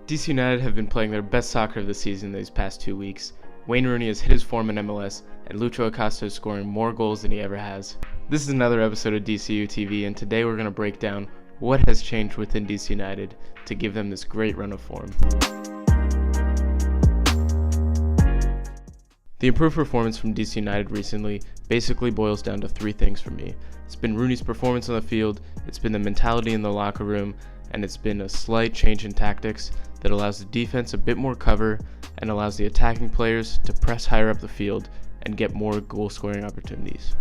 DC United have been playing their best soccer of the season these past 2 weeks. Wayne Rooney has hit his form in MLS, and Lucho Acosta is scoring more goals than he ever has. This is another episode of DCU TV, and today we're going to break down what has changed within DC United to give them this great run of form. The improved performance from DC United recently basically boils down to three things for me. It's been Rooney's performance on the field, it's been the mentality in the locker room, and it's been a slight change in tactics that allows the defense a bit more cover and allows the attacking players to press higher up the field and get more goal-scoring opportunities.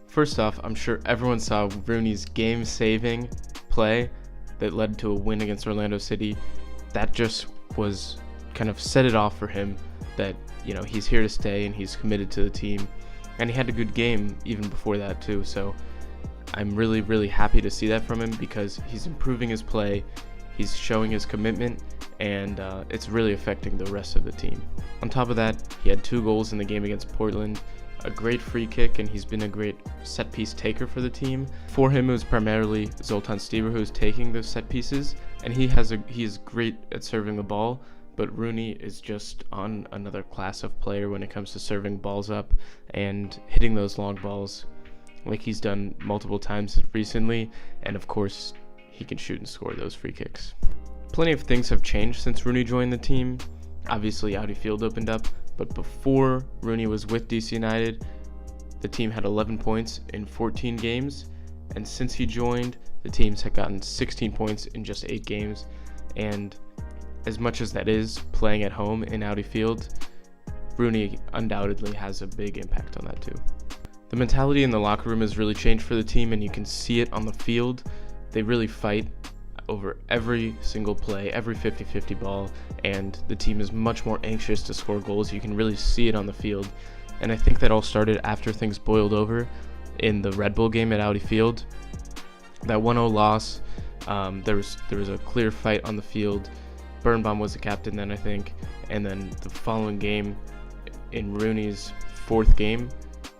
First off, I'm sure everyone saw Rooney's game-saving play that led to a win against Orlando City. That just was kind of set it off for him that, he's here to stay and he's committed to the team. And he had a good game even before that too, so I'm really, really happy to see that from him because he's improving his play, he's showing his commitment, and it's really affecting the rest of the team. On top of that, he had 2 goals in the game against Portland, a great free kick, and he's been a great set piece taker for the team. For him, it was primarily Zoltan Stieber who's taking those set pieces, and he is great at serving the ball, but Rooney is just on another class of player when it comes to serving balls up and hitting those long balls like he's done multiple times recently, and of course, he can shoot and score those free kicks. Plenty of things have changed since Rooney joined the team. Obviously, Audi Field opened up, but before Rooney was with DC United, the team had 11 points in 14 games, and since he joined, the teams had gotten 16 points in just 8 games, and as much as that is playing at home in Audi Field, Rooney undoubtedly has a big impact on that too. The mentality in the locker room has really changed for the team, and you can see it on the field. They really fight over every single play, every 50-50 ball, and the team is much more anxious to score goals. You can really see it on the field, and I think that all started after things boiled over in the Red Bull game at Audi Field. That 1-0 loss, there was a clear fight on the field. Birnbaum was the captain then, I think, and then the following game, in Rooney's 4th game,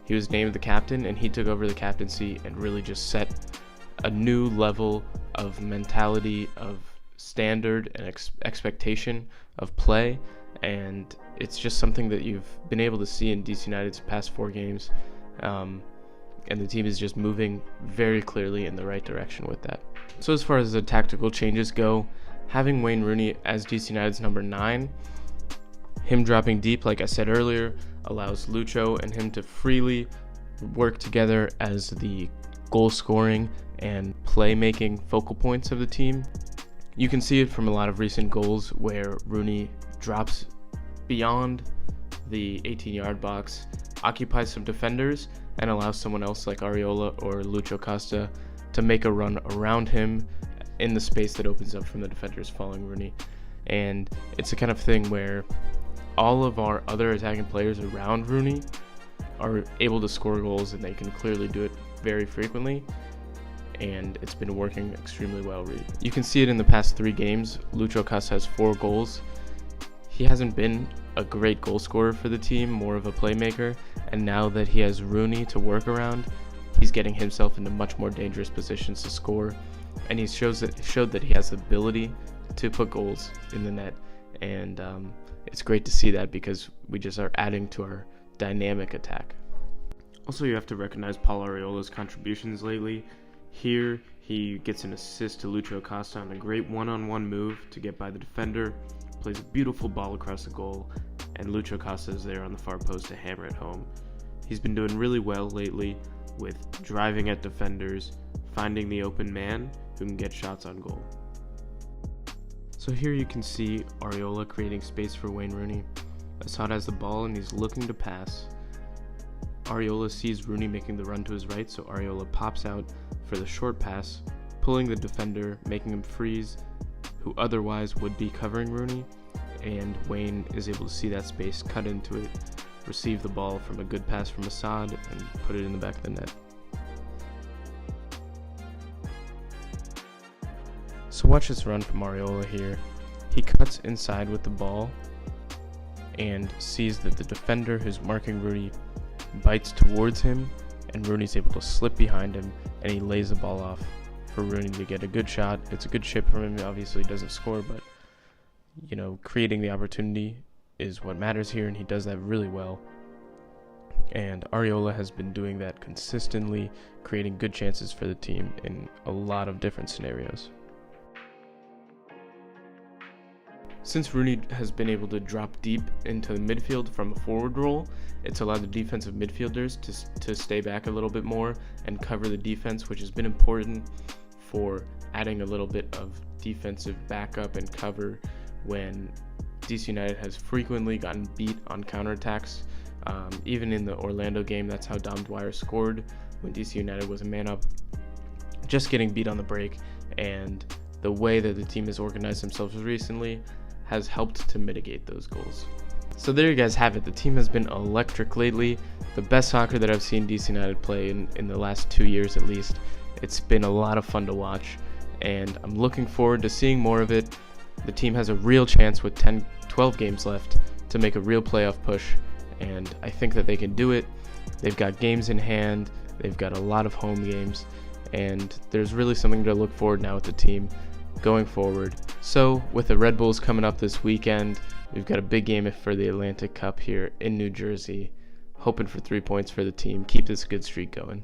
he was named the captain, and he took over the captaincy and really just set a new level of mentality, of standard and expectation of play, and it's just something that you've been able to see in DC United's past 4 games, and the team is just moving very clearly in the right direction with that. So as far as the tactical changes go, having Wayne Rooney as DC United's number 9, him dropping deep, like I said earlier, allows Lucho and him to freely work together as the goal scoring and playmaking focal points of the team. You can see it from a lot of recent goals where Rooney drops beyond the 18-yard box, occupies some defenders, and allows someone else like Areola or Lucho Costa to make a run around him in the space that opens up from the defenders following Rooney. And it's the kind of thing where all of our other attacking players around Rooney are able to score goals, and they can clearly do it very frequently, and it's been working extremely well. You can see it in the past 3 games. Lucho Costa has 4 goals. He hasn't been a great goal scorer for the team, more of a playmaker, and now that he has Rooney to work around, he's getting himself into much more dangerous positions to score, and he showed that he has the ability to put goals in the net, and it's great to see that because we just are adding to our dynamic attack. Also, you have to recognize Paul Areola's contributions lately. Here, he gets an assist to Lucho Acosta on a great one-on-one move to get by the defender, plays a beautiful ball across the goal, and Lucho Acosta is there on the far post to hammer it home. He's been doing really well lately with driving at defenders, finding the open man who can get shots on goal. So here you can see Areola creating space for Wayne Rooney. Assad has the ball and he's looking to pass. Areola sees Rooney making the run to his right, so Areola pops out for the short pass, pulling the defender, making him freeze, who otherwise would be covering Rooney, and Wayne is able to see that space, cut into it, receive the ball from a good pass from Assad, and put it in the back of the net. So watch this run from Areola here. He cuts inside with the ball and sees that the defender who's marking Rooney bites towards him, and Rooney's able to slip behind him, and he lays the ball off for Rooney to get a good shot. It's a good chip from him. Obviously he doesn't score, but creating the opportunity is what matters here, and he does that really well. And Areola has been doing that consistently, creating good chances for the team in a lot of different scenarios. Since Rooney has been able to drop deep into the midfield from a forward role, it's allowed the defensive midfielders to stay back a little bit more and cover the defense, which has been important for adding a little bit of defensive backup and cover when DC United has frequently gotten beat on counterattacks. Even in the Orlando game, that's how Dom Dwyer scored when DC United was a man up, just getting beat on the break. And the way that the team has organized themselves recently has helped to mitigate those goals. So there you guys have it. The team has been electric lately. The best soccer that I've seen DC United play in the last 2 years at least. It's been a lot of fun to watch, and I'm looking forward to seeing more of it. The team has a real chance with 12 games left to make a real playoff push, and I think that they can do it. They've got games in hand, they've got a lot of home games, and there's really something to look forward now with the team going forward. So with the Red Bulls coming up this weekend, we've got a big game for the Atlantic Cup here in New Jersey. Hoping for 3 points for the team. Keep this good streak going.